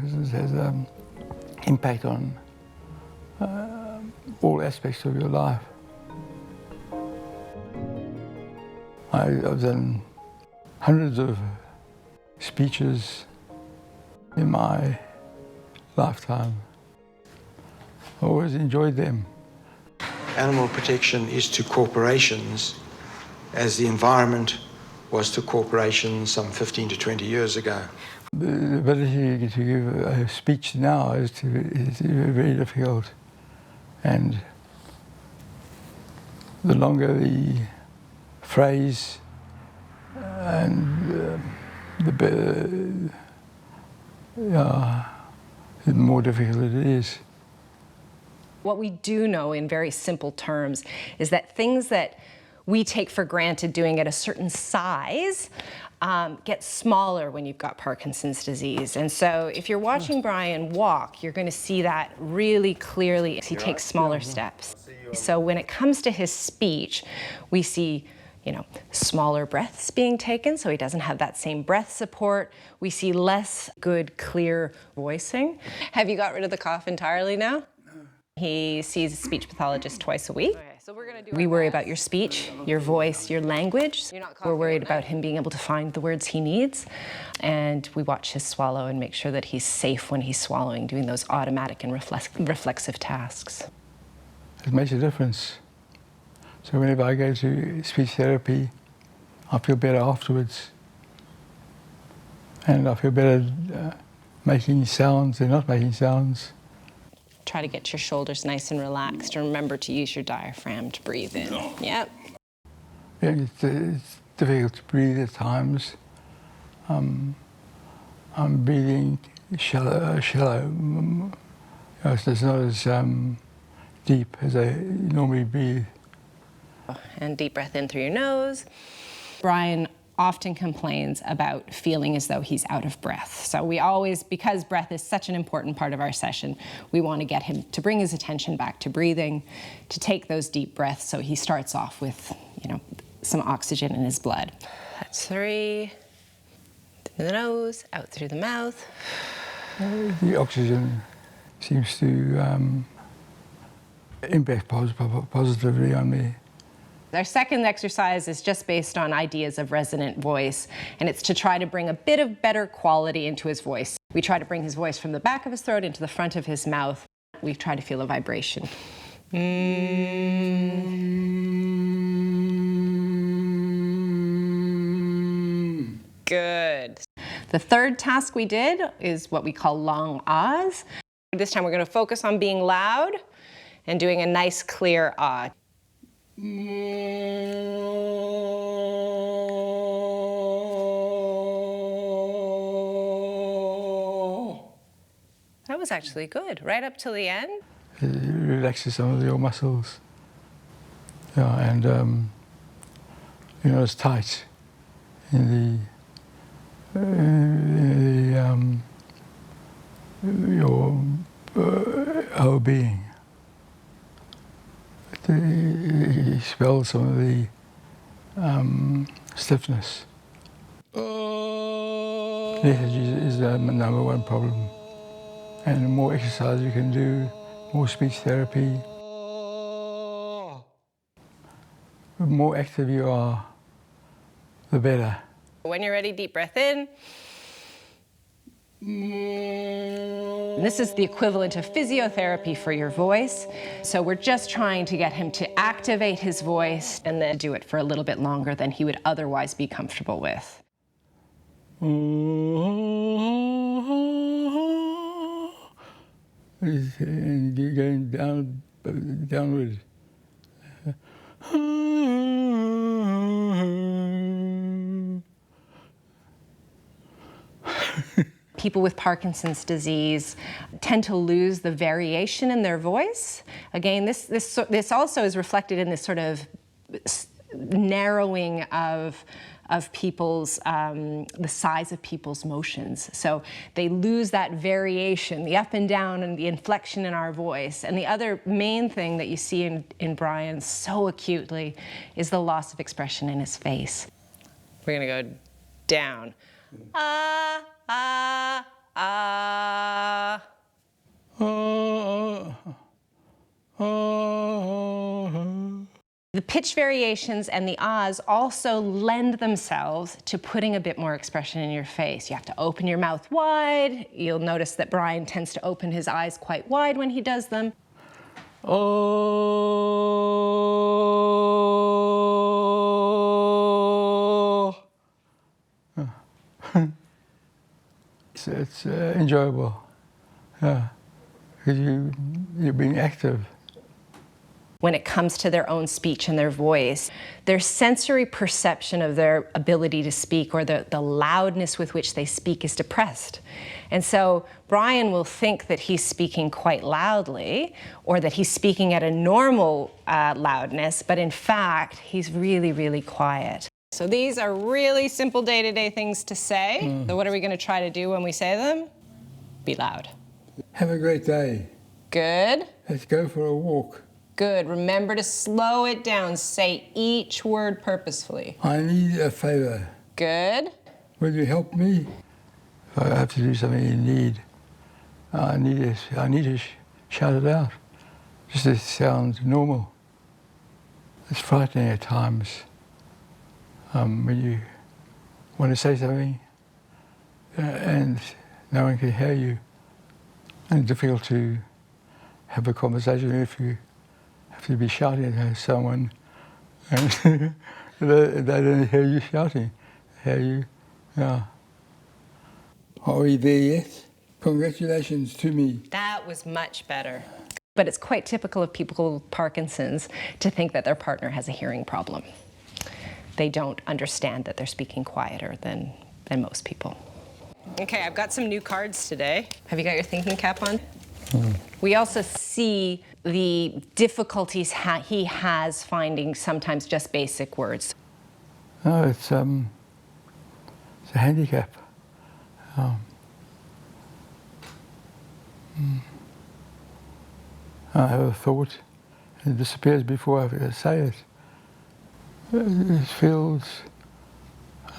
Parkinson's has impact on all aspects of your life. I've done hundreds of speeches in my lifetime. I always enjoyed them. Animal protection is to corporations as the environment was to corporations some 15 to 20 years ago. The ability to give a speech now is very difficult, and the longer the phrase and the better, the more difficult it is. What we do know in very simple terms is that things that we take for granted doing at a certain size get smaller when you've got Parkinson's disease. And so if you're watching Brian walk, you're going to see that really clearly as he takes smaller steps. So when it comes to his speech, we see, you know, smaller breaths being taken, so he doesn't have that same breath support. We see less good, clear voicing. Have you got rid of the cough entirely now? He sees a speech pathologist twice a week. Okay, so we worry about your speech, your voice, your language. We're worried about him being able to find the words he needs. And we watch his swallow and make sure that he's safe when he's swallowing, doing those automatic and reflexive tasks. It makes a difference. So whenever I go to speech therapy, I feel better afterwards. And I feel better making sounds than not making sounds. Try to get your shoulders nice and relaxed, and remember to use your diaphragm to breathe in. Yep. Yeah, it's difficult to breathe at times. I'm breathing shallow. It's not as deep as I normally breathe. And deep breath in through your nose. Brian often complains about feeling as though he's out of breath. So we always, because breath is such an important part of our session, we want to get him to bring his attention back to breathing, to take those deep breaths so he starts off with, you know, some oxygen in his blood. That's 3. Through the nose, out through the mouth. The oxygen seems to impact positively on me. Our second exercise is just based on ideas of resonant voice, and it's to try to bring a bit of better quality into his voice. We try to bring his voice from the back of his throat into the front of his mouth. We try to feel a vibration. Good. The third task we did is what we call long ahs. This time we're going to focus on being loud and doing a nice clear ah. That was actually good, right up till the end. It relaxes some of your muscles. Yeah, and you know, it's tight in your whole being. It expels some of the stiffness. Lethargy is the number one problem. And the more exercise you can do, more speech therapy, the more active you are, the better. When you're ready, deep breath in. This is the equivalent of physiotherapy for your voice. So we're just trying to get him to activate his voice and then do it for a little bit longer than he would otherwise be comfortable with. And you're going downward. People with Parkinson's disease tend to lose the variation in their voice. Again, this also is reflected in this sort of narrowing of people's, the size of people's motions. So they lose that variation, the up and down and the inflection in our voice. And the other main thing that you see in Brian so acutely is the loss of expression in his face. We're gonna go down. Ah, ah, The pitch variations and the ahs also lend themselves to putting a bit more expression in your face. You have to open your mouth wide. You'll notice that Brian tends to open his eyes quite wide when he does them. It's enjoyable, yeah, because you're being active. When it comes to their own speech and their voice, their sensory perception of their ability to speak or the loudness with which they speak is depressed. And so Brian will think that he's speaking quite loudly or that he's speaking at a normal loudness, but in fact, he's really, really quiet. So these are really simple day-to-day things to say. So what are we going to try to do when we say them? Be loud. Have a great day. Good. Let's go for a walk. Good. Remember to slow it down. Say each word purposefully. I need a favor. Good. Will you help me? If I have to do something in need, I need to shout it out. Just to sound normal. It's frightening at times when you want to say something and no one can hear you. And it's difficult to have a conversation if you have to be shouting at someone and they don't hear you shouting. They hear you, yeah. Are we there yet? Congratulations to me. That was much better. But it's quite typical of people with Parkinson's to think that their partner has a hearing problem. They don't understand that they're speaking quieter than most people. Okay, I've got some new cards today. Have you got your thinking cap on? We also see the difficulties he has finding sometimes just basic words. No, it's a handicap. I have a thought, and it disappears before I say it. It feels,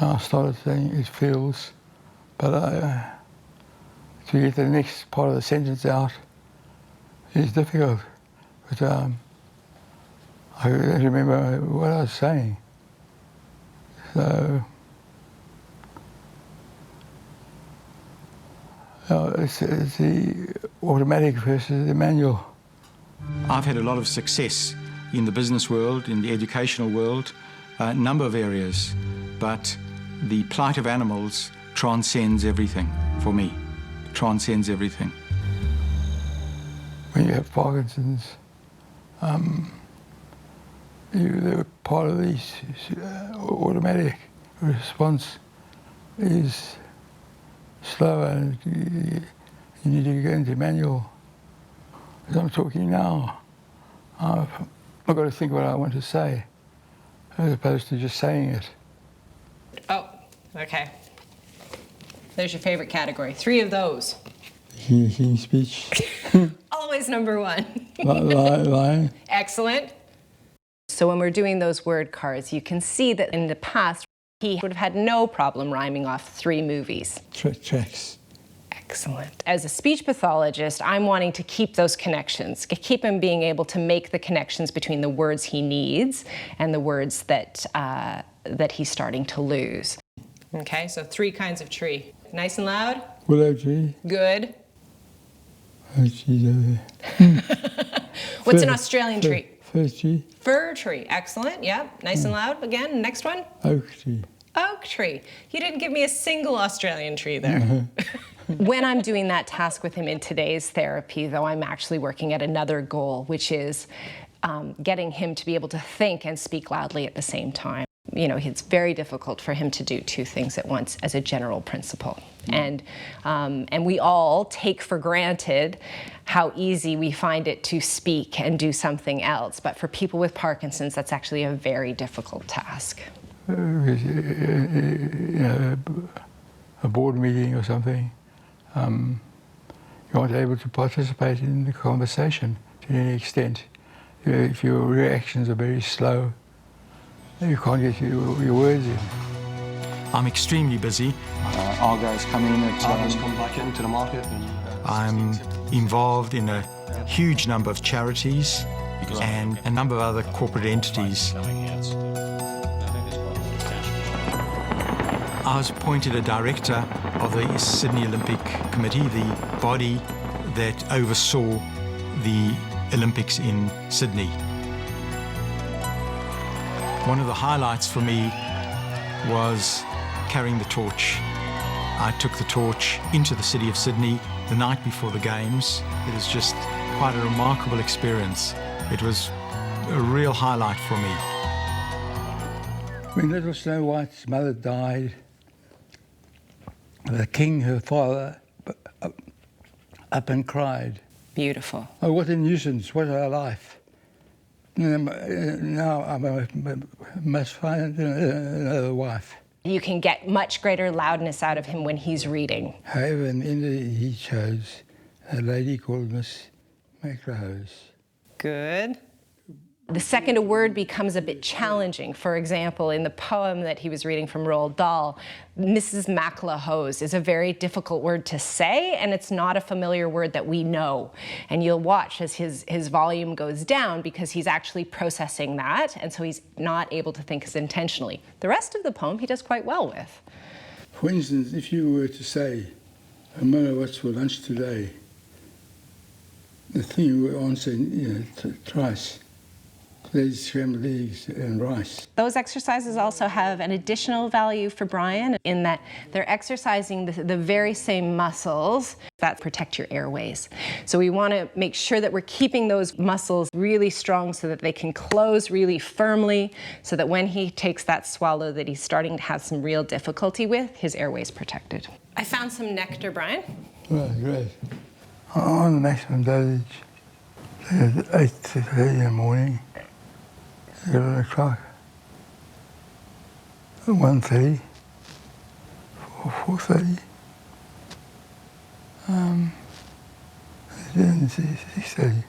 I started saying it feels, but to get the next part of the sentence out is difficult. But I don't remember what I was saying. So it's the automatic versus the manual. I've had a lot of success in the business world, in the educational world, a number of areas, but the plight of animals transcends everything for me, transcends everything. When you have Parkinson's, the part of the automatic response is slow, and you need to go into manual. As I'm talking now, I've got to think what I want to say, as opposed to just saying it. Oh, okay. There's your favorite category. 3 of those. Hearing speech. Always number 1. Lying. Excellent. So when we're doing those word cards, you can see that in the past, he would have had no problem rhyming off 3 movies. Tracks. Excellent. As a speech pathologist, I'm wanting to keep those connections, keep him being able to make the connections between the words he needs and the words that he's starting to lose. Okay, so 3 kinds of tree. Nice and loud? Willow tree. Good. Oh, trees over there. What's an Australian tree? Fir tree. Fir tree. Excellent. Yep. Nice and loud. Again. Next one. Oak tree. Oak tree. You didn't give me a single Australian tree there. When I'm doing that task with him in today's therapy, though, I'm actually working at another goal, which is getting him to be able to think and speak loudly at the same time. You know, it's very difficult for him to do 2 things at once as a general principle. And we all take for granted how easy we find it to speak and do something else. But for people with Parkinson's, that's actually a very difficult task. You know, a board meeting or something, you aren't able to participate in the conversation to any extent. If your reactions are very slow, you can't get your words in. I'm extremely busy. Argo's come in at... Argo's come back into the market. I'm involved in a huge number of charities and a number of other corporate entities. I was appointed a director of the Sydney Olympic Committee, the body that oversaw the Olympics in Sydney. One of the highlights for me was carrying the torch. I took the torch into the city of Sydney the night before the Games. It was just quite a remarkable experience. It was a real highlight for me. When little Snow White's mother died, the king, her father, up and cried. Beautiful. Oh, what a nuisance, what a life. Now I must find another wife. You can get much greater loudness out of him when he's reading. However, in the end, he chose a lady called Miss Maclehose. Good. The second a word becomes a bit challenging. For example, in the poem that he was reading from Roald Dahl, Mrs. Maclehose is a very difficult word to say, and it's not a familiar word that we know. And you'll watch as his volume goes down because he's actually processing that, and so he's not able to think as intentionally. The rest of the poem he does quite well with. For instance, if you were to say, Mother, what's for lunch today? The thing you would answer, twice. There's scrambled eggs and rice. Those exercises also have an additional value for Brian in that they're exercising the very same muscles that protect your airways. So we want to make sure that we're keeping those muscles really strong so that they can close really firmly, so that when he takes that swallow that he's starting to have some real difficulty with, his airway's protected. I found some nectar, Brian. Right, great. On the maximum dosage, at 8:30 in the morning. 11 o'clock, 1:30, 4:30, 6:30.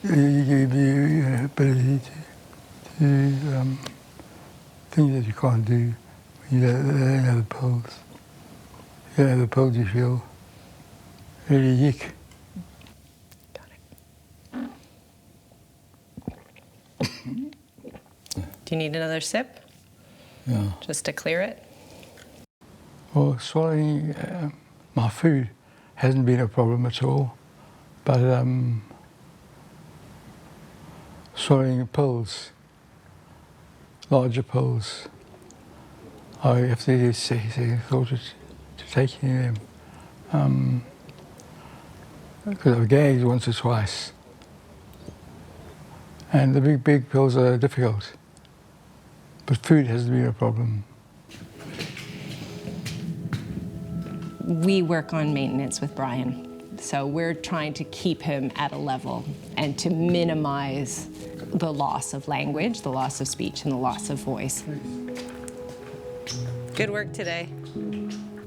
You give you ability to do things that you can't do when you don't have the pills. If you don't have the pills, you feel really yick. Do you need another sip? Yeah. Just to clear it? Well, swallowing my food hasn't been a problem at all, but swallowing pills, larger pills, I have to thought to taking them because I've gagged once or twice, and the big pills are difficult. But food hasn't been a problem. We work on maintenance with Brian. So we're trying to keep him at a level and to minimize the loss of language, the loss of speech, and the loss of voice. Good work today.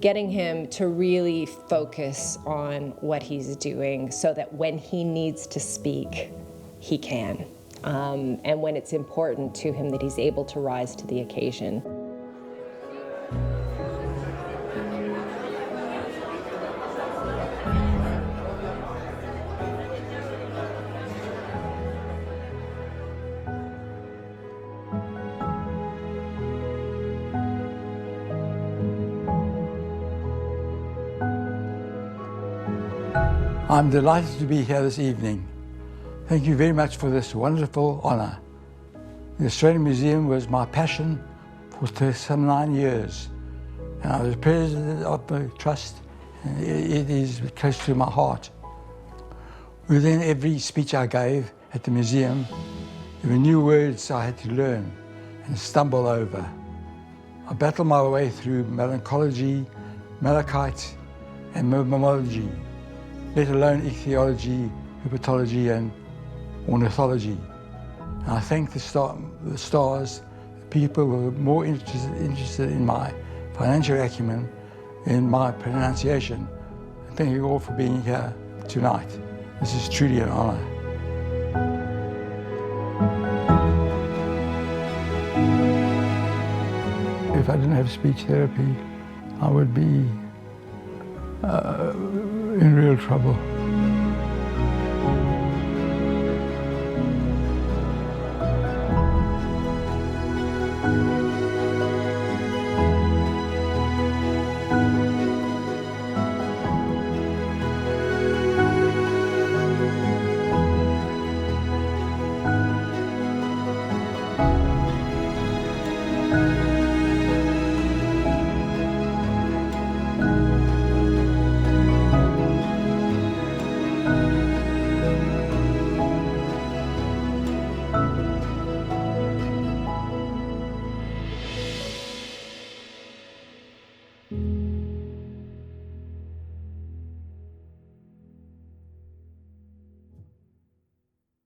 Getting him to really focus on what he's doing so that when he needs to speak, he can. And when it's important to him that he's able to rise to the occasion. I'm delighted to be here this evening. Thank you very much for this wonderful honour. The Australian Museum was my passion for some 9 years, and I was president of the trust, and it is close to my heart. Within every speech I gave at the museum, there were new words I had to learn and stumble over. I battled my way through melanchology, malachite, and mammalogy, let alone ichthyology, herpetology, and ornithology. And I thank the stars, the people who were more interested in my financial acumen than my pronunciation. And thank you all for being here tonight. This is truly an honour. didn't have speech therapy, I would be in real trouble.